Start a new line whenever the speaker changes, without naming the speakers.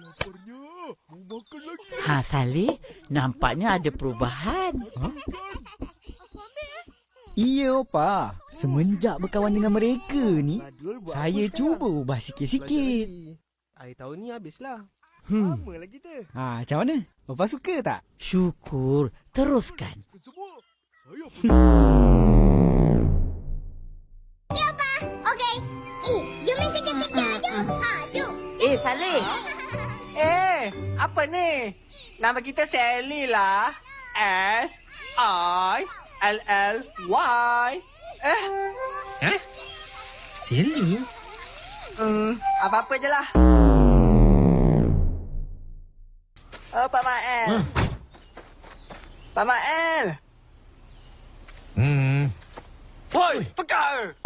Laparnya. Mau makan lagi.
Ha, Saleh, nampaknya ada perubahan.
Iya, Opa. Semenjak berkawan dengan mereka ni,
Badul buat
saya
apa
cuba
sekarang?
ubah sikit-sikit.
Akhir tahun ni habislah.
Hmm.
Lama lagi kita.
Macam mana? Opa suka tak?
Syukur. Teruskan.
Semua. Saya pun.
Okey. Jom main teka-teka. Jom. Jom.
Saleh.
Apa ni? Nama kita Sally lah. S-I-L-L-Y.
Sally?
Apa-apa je lah. Oh, Pak Mael. Pak Mael. Woi, pekak!